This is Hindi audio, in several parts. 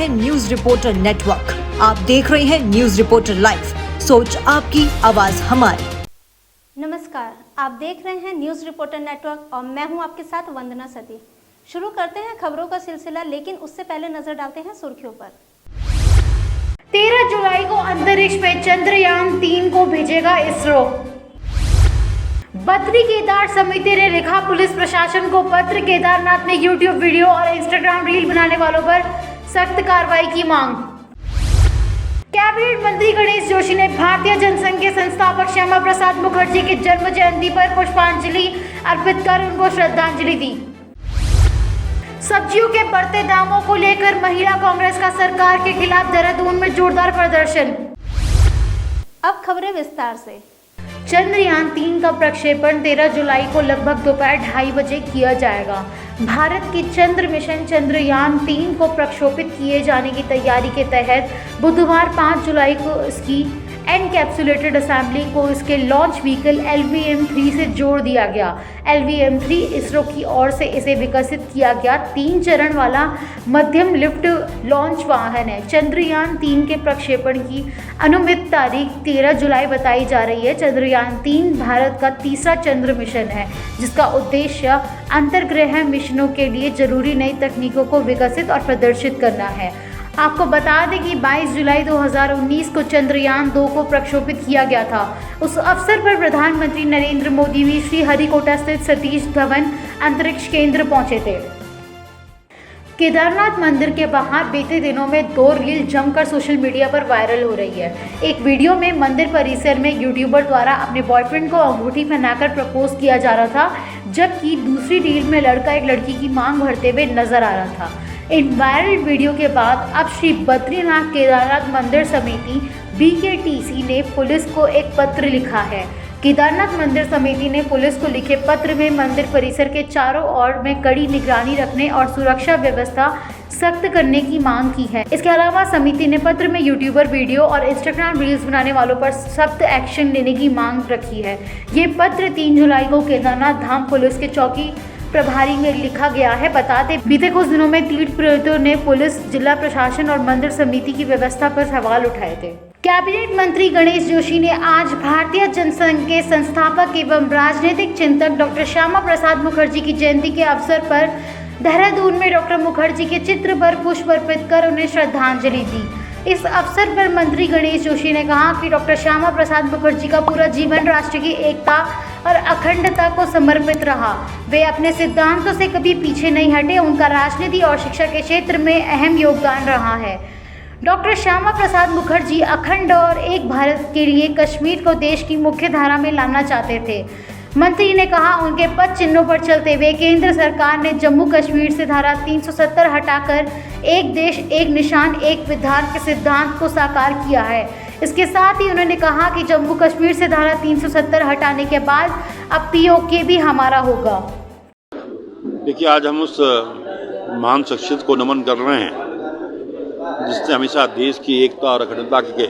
हैं न्यूज रिपोर्टर नेटवर्क। आप देख रहे हैं न्यूज रिपोर्टर लाइव, सोच आपकी, आवाज हमारी। नमस्कार, आप देख रहे हैं न्यूज रिपोर्टर नेटवर्क और मैं हूं आपके साथ वंदना सती। शुरू करते हैं खबरों का सिलसिला, लेकिन उससे पहले नजर डालते हैं सुर्खियों पर। 13 जुलाई को अंतरिक्ष में चंद्रयान 3 को भेजेगा इसरो। बद्री केदार समिति ने लिखा पुलिस प्रशासन को पत्र, केदारनाथ में यूट्यूब वीडियो और इंस्टाग्राम रील बनाने वालों पर सख्त कार्रवाई की मांग। कैबिनेट मंत्री गणेश जोशी ने भारतीय जनसंघ के संस्थापक श्यामा प्रसाद मुखर्जी की जन्म जयंती पर पुष्पांजलि अर्पित कर उनको श्रद्धांजलि दी। सब्जियों के बढ़ते दामों को लेकर महिला कांग्रेस का सरकार के खिलाफ देहरादून में जोरदार प्रदर्शन। अब खबरें विस्तार से। चंद्रयान 3 का प्रक्षेपण 13 जुलाई को लगभग दोपहर 2:30 बजे किया जाएगा। भारत की चंद्र मिशन चंद्रयान 3 को प्रक्षेपित किए जाने की तैयारी के तहत बुधवार 5 जुलाई को इसकी एनकैप्सुलेटेड असेंबली को इसके लॉन्च व्हीकल LVM-3 से जोड़ दिया गया। LVM-3 इसरो की ओर से इसे विकसित किया गया 3 चरण वाला मध्यम लिफ्ट लॉन्च वाहन है। चंद्रयान 3 के प्रक्षेपण की अनुमित तारीख 13 जुलाई बताई जा रही है। चंद्रयान 3 भारत का तीसरा चंद्र मिशन है, जिसका उद्देश्य अंतर्ग्रह मिशनों के लिए जरूरी नई तकनीकों को विकसित और प्रदर्शित करना है। आपको बता दें कि 22 जुलाई 2019 को चंद्रयान 2 को प्रक्षेपित किया गया था। उस अवसर पर प्रधानमंत्री नरेंद्र मोदी भी श्रीहरिकोटा स्थित सतीश धवन अंतरिक्ष केंद्र पहुंचे थे। केदारनाथ मंदिर के बाहर बीते दिनों में 2 रील जमकर सोशल मीडिया पर वायरल हो रही है। एक वीडियो में मंदिर परिसर में यूट्यूबर द्वारा अपने बॉयफ्रेंड को अंगूठी पहनाकर प्रपोज किया जा रहा था, जबकि दूसरी रील में लड़का एक लड़की की मांग भरते हुए नजर आ रहा था। इन वायरल वीडियो के बाद अब श्री बद्रीनाथ केदारनाथ मंदिर समिति BKTC ने पुलिस को एक पत्र लिखा है। केदारनाथ मंदिर समिति ने पुलिस को लिखे पत्र में मंदिर परिसर के चारों ओर में कड़ी निगरानी रखने और सुरक्षा व्यवस्था सख्त करने की मांग की है। इसके अलावा समिति ने पत्र में यूट्यूबर वीडियो और इंस्टाग्राम रील्स बनाने वालों पर सख्त एक्शन लेने की मांग रखी है। ये पत्र 3 जुलाई को केदारनाथ धाम पुलिस के चौकी प्रभारी में लिखा गया है। बताते बीते कुछ दिनों में तीर्थप्रेमियों ने पुलिस, जिला प्रशासन और मंदिर समिति की व्यवस्था पर सवाल उठाए थे। कैबिनेट मंत्री गणेश जोशी ने आज भारतीय जनसंघ के संस्थापक एवं राजनीतिक चिंतक डॉक्टर श्यामा प्रसाद मुखर्जी की जयंती के अवसर पर देहरादून में डॉक्टर मुखर्जी के चित्र पर पुष्प अर्पित कर उन्हें श्रद्धांजलि दी। इस अवसर पर मंत्री गणेश जोशी ने कहा कि डॉक्टर श्यामा प्रसाद मुखर्जी का पूरा जीवन राष्ट्र की एकता और अखंडता को समर्पित रहा। वे अपने सिद्धांतों से कभी पीछे नहीं हटे। उनका राजनीति और शिक्षा के क्षेत्र में अहम योगदान रहा है। डॉक्टर श्यामा प्रसाद मुखर्जी अखंड और एक भारत के लिए कश्मीर को देश की मुख्य धारा में लाना चाहते थे। मंत्री ने कहा, उनके पद चिन्हों पर चलते हुए केंद्र सरकार ने जम्मू कश्मीर से धारा 370 हटाकर एक देश एक निशान एक विधान के सिद्धांत को साकार किया है। इसके साथ ही उन्होंने कहा कि जम्मू कश्मीर से धारा 370 हटाने के बाद अब POK भी हमारा होगा। देखिए, आज हम उस महान शख्सियत को नमन कर रहे हैं जिसने हमेशा देश की एकता और अखंडता के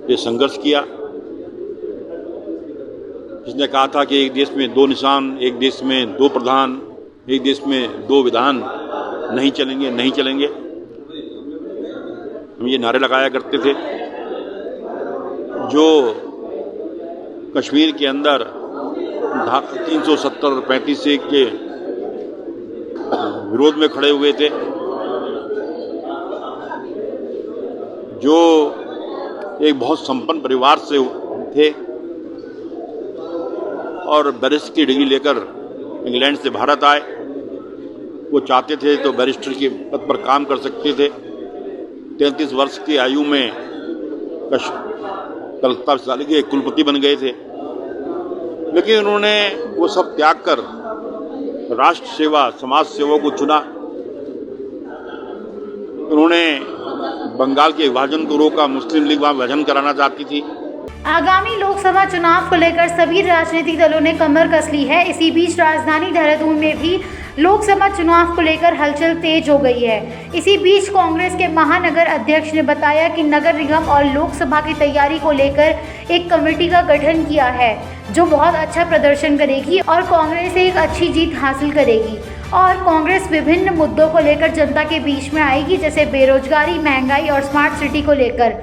लिए संघर्ष किया। जिसने कहा था कि एक देश में 2 निशान, एक देश में 2 प्रधान, एक देश में 2 विधान नहीं चलेंगे, नहीं चलेंगे। हम ये नारे लगाया करते थे। जो कश्मीर के अंदर 370 और 35A के विरोध में खड़े हुए थे, जो एक बहुत संपन्न परिवार से थे और बैरिस्टर की डिग्री लेकर इंग्लैंड से भारत आए। वो चाहते थे तो बैरिस्टर के पद पर काम कर सकते थे। 33 वर्ष की आयु में कलकत्ता विश्वविद्यालय के कुलपति बन गए थे, लेकिन उन्होंने वो सब त्याग कर राष्ट्र सेवा, समाज सेवा को चुना। उन्होंने बंगाल के विभाजन को रोका। मुस्लिम लीग वहाँ विभाजन कराना चाहती थी। आगामी लोकसभा चुनाव को लेकर सभी राजनीतिक दलों ने कमर कस ली है। इसी बीच राजधानी देहरादून में भी लोकसभा चुनाव को लेकर हलचल तेज हो गई है। इसी बीच कांग्रेस के महानगर अध्यक्ष ने बताया कि नगर निगम और लोकसभा की तैयारी को लेकर एक कमेटी का गठन किया है। जो बहुत अच्छा प्रदर्शन करेगी और कांग्रेस एक अच्छी जीत हासिल करेगी। और कांग्रेस विभिन्न मुद्दों को लेकर जनता के बीच में आएगी, जैसे बेरोजगारी, महंगाई और स्मार्ट सिटी को लेकर,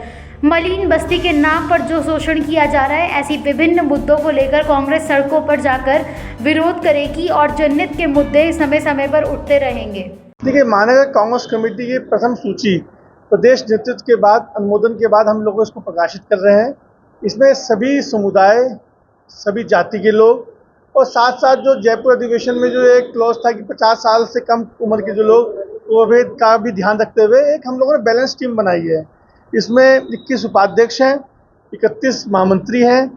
मलिन बस्ती के नाम पर जो शोषण किया जा रहा है, ऐसी विभिन्न मुद्दों को लेकर कांग्रेस सड़कों पर जाकर विरोध करेगी और जनहित के मुद्दे समय समय पर उठते रहेंगे। देखिए, महानगर कांग्रेस कमेटी की प्रथम सूची प्रदेश नेतृत्व के बाद अनुमोदन के बाद हम लोग इसको प्रकाशित कर रहे हैं। इसमें सभी समुदाय, सभी जाति के लोग और साथ साथ जो जयपुर अधिवेशन में जो एक क्लॉज था कि 50 साल से कम उम्र के जो लोग, वो भी का भी ध्यान रखते हुए एक हम लोगों ने बैलेंस टीम बनाई है। इसमें 21 उपाध्यक्ष हैं, 31 महामंत्री हैं,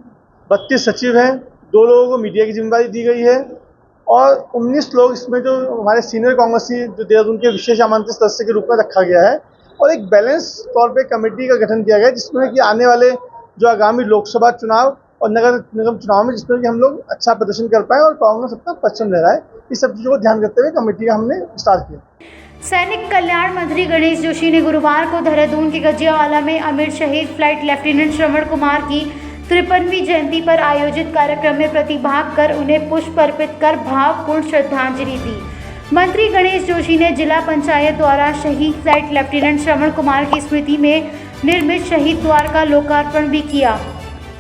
32 सचिव हैं, 2 लोगों को मीडिया की जिम्मेदारी दी गई है और 19 लोग इसमें जो हमारे सीनियर कांग्रेसी जो देहरादून के विशेष आमंत्रित सदस्य के रूप में रखा गया है और एक बैलेंस तौर पे कमेटी का गठन किया गया है, जिसमें कि आने वाले जो आगामी लोकसभा चुनाव और नगर निगम चुनाव में जिसमें कि हम लोग अच्छा प्रदर्शन कर पाए और कांग्रेस अपना पश्चिम ले रहा है, इस सब चीज़ों को ध्यान रखते हुए कमेटी का हमने विस्तार किया। सैनिक कल्याण मंत्री गणेश जोशी ने गुरुवार को देहरादून के गजियावाला में अमर शहीद फ्लाइट लेफ्टिनेंट श्रवण कुमार की 53वीं जयंती पर आयोजित कार्यक्रम में प्रतिभाग कर उन्हें पुष्प अर्पित कर भावपूर्ण श्रद्धांजलि दी। मंत्री गणेश जोशी ने जिला पंचायत द्वारा शहीद फ्लाइट लेफ्टिनेंट श्रवण कुमार की स्मृति में निर्मित शहीद द्वार का लोकार्पण भी किया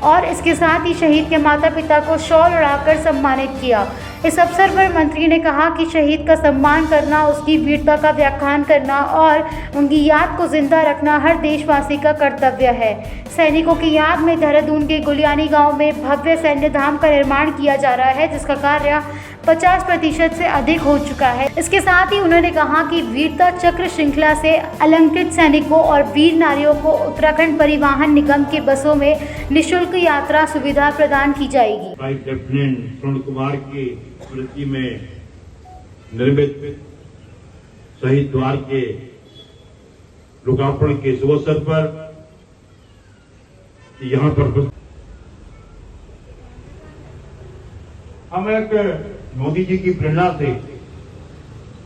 और इसके साथ ही शहीद के माता पिता को शॉल ओढ़ाकर सम्मानित किया। इस अवसर पर मंत्री ने कहा कि शहीद का सम्मान करना, उसकी वीरता का व्याख्यान करना और उनकी याद को जिंदा रखना हर देशवासी का कर्तव्य है। सैनिकों की याद में देहरादून के गुलियानी गांव में भव्य सैन्य धाम का निर्माण किया जा रहा है, जिसका कार्य 50% से अधिक हो चुका है। इसके साथ ही उन्होंने कहा कि वीरता चक्र श्रृंखला से अलंकृत सैनिकों और वीर नारियों को उत्तराखंड परिवहन निगम के बसों में निःशुल्क यात्रा सुविधा प्रदान की जाएगी। लेफ्टिनेंट श्रवण कुमार की स्मृति में निर्मित शहीद द्वार के लोकार्पण के शुभ अवसर पर यहाँ पर हम एक मोदी जी की प्रेरणा से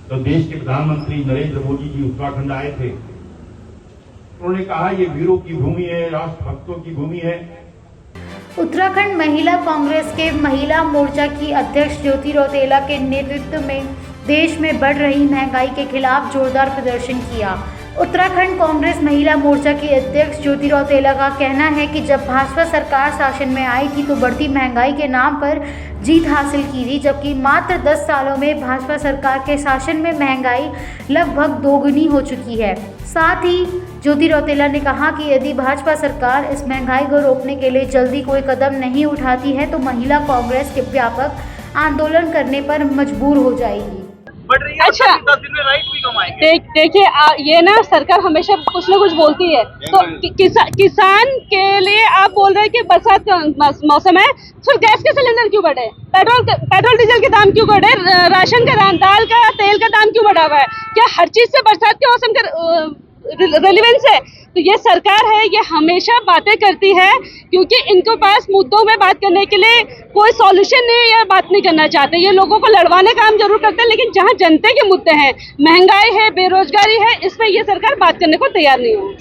तो देश के प्रधानमंत्री नरेंद्र मोदी जी उत्तराखंड आए थे, उन्होंने कहा ये वीरों की भूमि है, राष्ट्रभक्तों की भूमि है। उत्तराखंड महिला कांग्रेस के महिला मोर्चा की अध्यक्ष ज्योति रौतेला के नेतृत्व में देश में बढ़ रही महंगाई के खिलाफ जोरदार प्रदर्शन किया। उत्तराखंड कांग्रेस महिला मोर्चा की अध्यक्ष ज्योति रौतेला का कहना है कि जब भाजपा सरकार शासन में आई थी तो बढ़ती महंगाई के नाम पर जीत हासिल की थी, जबकि मात्र 10 सालों में भाजपा सरकार के शासन में महंगाई लगभग दोगुनी हो चुकी है। साथ ही ज्योति रौतेला ने कहा कि यदि भाजपा सरकार इस महंगाई को रोकने के लिए जल्दी कोई कदम नहीं उठाती है तो महिला कांग्रेस के व्यापक आंदोलन करने पर मजबूर हो जाएगी। अच्छा, 10 दिन में राइट भी कमाएंगे। देखिए, ये ना सरकार हमेशा कुछ ना कुछ बोलती है, तो किसान के लिए आप बोल रहे हैं कि बरसात का मौसम है, तो गैस के सिलेंडर क्यों बढ़े, पेट्रोल डीजल के दाम क्यों बढ़े, राशन का दाम, दाल का, तेल का दाम क्यों बढ़ा हुआ है? क्या हर चीज से बरसात के मौसम का रेलिवेंस है? तो ये सरकार है, ये हमेशा बातें करती है क्योंकि इनके पास मुद्दों में बात करने के लिए कोई सॉल्यूशन नहीं या बात नहीं करना चाहते। ये लोगों को लड़वाने का काम जरूर करते हैं, लेकिन जहां जनता के मुद्दे हैं, महंगाई है, बेरोजगारी है, इसमें ये सरकार बात करने को तैयार नहीं हो।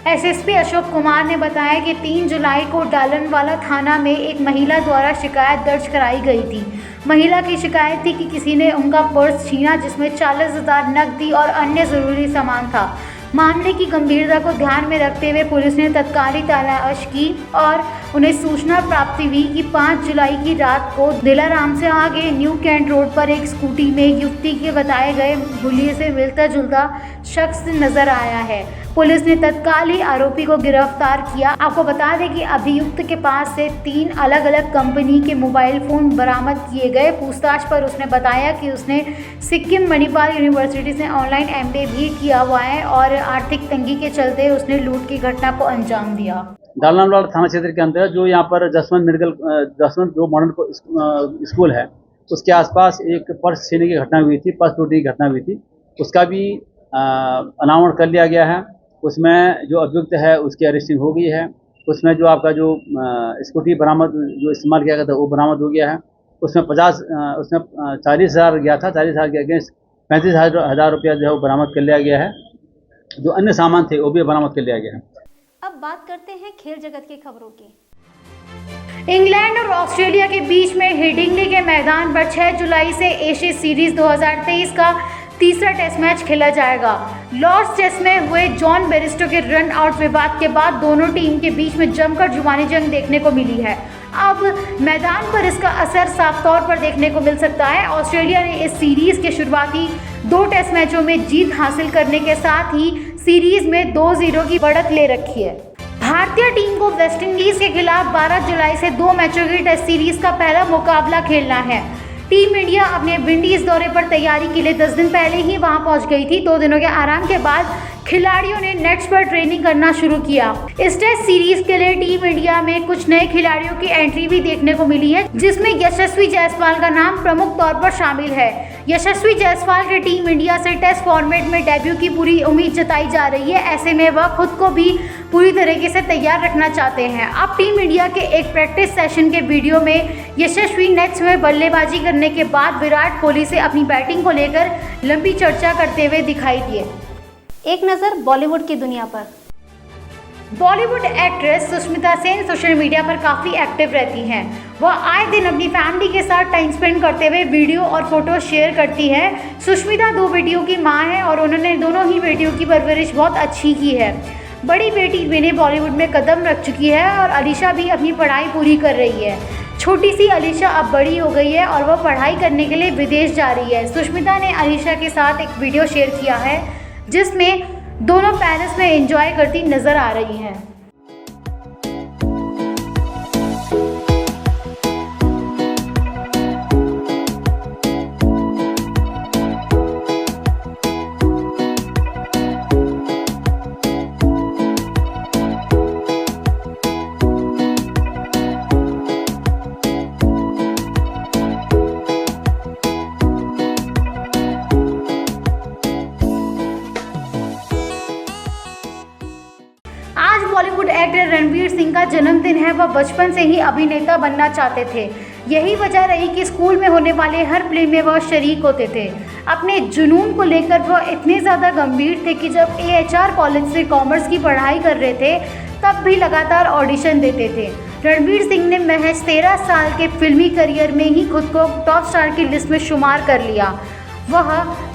एसएसपी अशोक कुमार ने बताया कि 3 जुलाई को डालनवाला थाना में एक महिला द्वारा शिकायत दर्ज कराई गई थी। महिला की शिकायत थी कि किसी ने उनका पर्स छीना जिसमें 40,000 नकदी और अन्य ज़रूरी सामान था। मामले की गंभीरता को ध्यान में रखते हुए पुलिस ने तत्कालीन तलाश की और उन्हें सूचना प्राप्ति हुई कि 5 जुलाई की रात को दिलाराम से आगे न्यू कैंट रोड पर एक स्कूटी में युवती के बताए गए हुलिये से मिलता जुलता शख्स नजर आया है। पुलिस ने तत्काल ही आरोपी को गिरफ्तार किया। आपको बता दें कि अभियुक्त के पास से 3 अलग अलग कंपनी के मोबाइल फ़ोन बरामद किए गए। पूछताछ पर उसने बताया कि उसने सिक्किम मणिपाल यूनिवर्सिटी से ऑनलाइन MBA भी किया हुआ है और आर्थिक तंगी के चलते उसने लूट की घटना को अंजाम दिया। डालनवाला थाना क्षेत्र के अंतर्गत जो यहाँ पर जसवंत जो मॉडर्न स्कूल है, उसके आसपास एक पर्स छीनने की घटना हुई थी, पर्स लूटने की घटना हुई थी। उसका भी अनावरण कर लिया गया है। उसमें जो अभियुक्त है उसकी अरेस्टिंग हो गई है। उसमें जो आपका जो स्कूटी बरामद जो इस्तेमाल किया गया था वो बरामद हो गया है। उसमें 40,000 गया था, 40,000 के अगेंस्ट 35,000 रुपया जो है वो बरामद कर लिया गया है। जो अन्य सामान थे वो भी बरामद कर लिया गया है। अब बात करते हैं खेल जगत की खबरों की। इंग्लैंड और ऑस्ट्रेलिया के बीच में हेडिंग्ले के मैदान पर 6 जुलाई से एशिया सीरीज 2023 का तीसरा टेस्ट मैच खेला जाएगा। लॉर्ड्स टेस्ट में हुए जॉन बेरिस्टो के रन आउट विवाद के बाद दोनों टीम के बीच में जमकर जुबानी जंग देखने को मिली है। अब मैदान पर इसका असर साफ तौर पर देखने को मिल सकता है। ऑस्ट्रेलिया ने इस सीरीज के शुरुआती 2 टेस्ट मैचों में जीत हासिल करने के साथ ही सीरीज में 2-0 की बढ़त ले रखी है। भारतीय टीम को वेस्टइंडीज के खिलाफ 12 जुलाई से 2 मैचों की टेस्ट सीरीज का पहला मुकाबला खेलना है। टीम इंडिया अपने विंडीज दौरे पर तैयारी के लिए 10 दिन पहले ही वहां पहुंच गई थी। 2 दिनों के आराम के बाद खिलाड़ियों ने नेट्स पर ट्रेनिंग करना शुरू किया। इस टेस्ट सीरीज के लिए टीम इंडिया में कुछ नए खिलाड़ियों की एंट्री भी देखने को मिली है, जिसमें यशस्वी जायसवाल का नाम प्रमुख तौर पर शामिल है। यशस्वी जायसवाल के टीम इंडिया से टेस्ट फॉर्मेट में डेब्यू की पूरी उम्मीद जताई जा रही है। ऐसे में वह खुद को भी पूरी तरीके से तैयार रखना चाहते हैं। अब टीम इंडिया के एक प्रैक्टिस सेशन के वीडियो में यशस्वी नेट्स में बल्लेबाजी करने के बाद विराट कोहली से अपनी बैटिंग को लेकर लंबी चर्चा करते हुए दिखाई दिए। एक नज़र बॉलीवुड की दुनिया पर। Bollywood actress Sushmita Sen social media पर काफ़ी एक्टिव रहती हैं। वह आए दिन अपनी फैमिली के साथ टाइम स्पेंड करते हुए वीडियो और फोटो शेयर करती है। सुष्मिता 2 बेटियों की मां है और उन्होंने दोनों ही बेटियों की परवरिश बहुत अच्छी की है। बड़ी बेटी विनय बॉलीवुड में कदम रख चुकी है और अलीशा भी अपनी पढ़ाई पूरी कर रही है। छोटी सी अलीशा अब बड़ी हो गई है और वह पढ़ाई करने के लिए विदेश जा रही है। सुष्मिता ने अलीशा के साथ एक वीडियो शेयर किया है जिसमें दोनों पेरिस में एंजॉय करती नजर आ रही हैं। आज बॉलीवुड एक्टर रणवीर सिंह का जन्मदिन है। वह बचपन से ही अभिनेता बनना चाहते थे। यही वजह रही कि स्कूल में होने वाले हर प्ले में वह शरीक होते थे। अपने जुनून को लेकर वह इतने ज़्यादा गंभीर थे कि जब AHR कॉलेज से कॉमर्स की पढ़ाई कर रहे थे तब भी लगातार ऑडिशन देते थे। रणवीर सिंह ने महज 13 साल के फिल्मी करियर में ही खुद को टॉप स्टार की लिस्ट में शुमार कर लिया। वह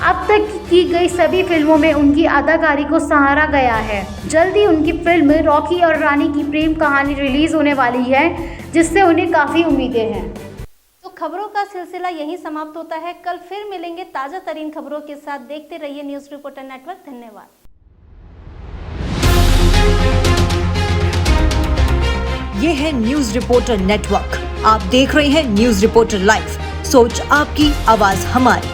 अब तक की गई सभी फिल्मों में उनकी अदाकारी को सहारा गया है। जल्दी उनकी फिल्म रॉकी और रानी की प्रेम कहानी रिलीज होने वाली है, जिससे उन्हें काफ़ी उम्मीदें हैं। तो खबरों का सिलसिला यहीं समाप्त होता है। कल फिर मिलेंगे ताज़ा तरीन खबरों के साथ। देखते रहिए न्यूज़ रिपोर्टर नेटवर्क। धन्यवाद। ये है न्यूज़ रिपोर्टर नेटवर्क। आप देख रहे हैं न्यूज़ रिपोर्टर लाइव। सोच आपकी, आवाज हमारी।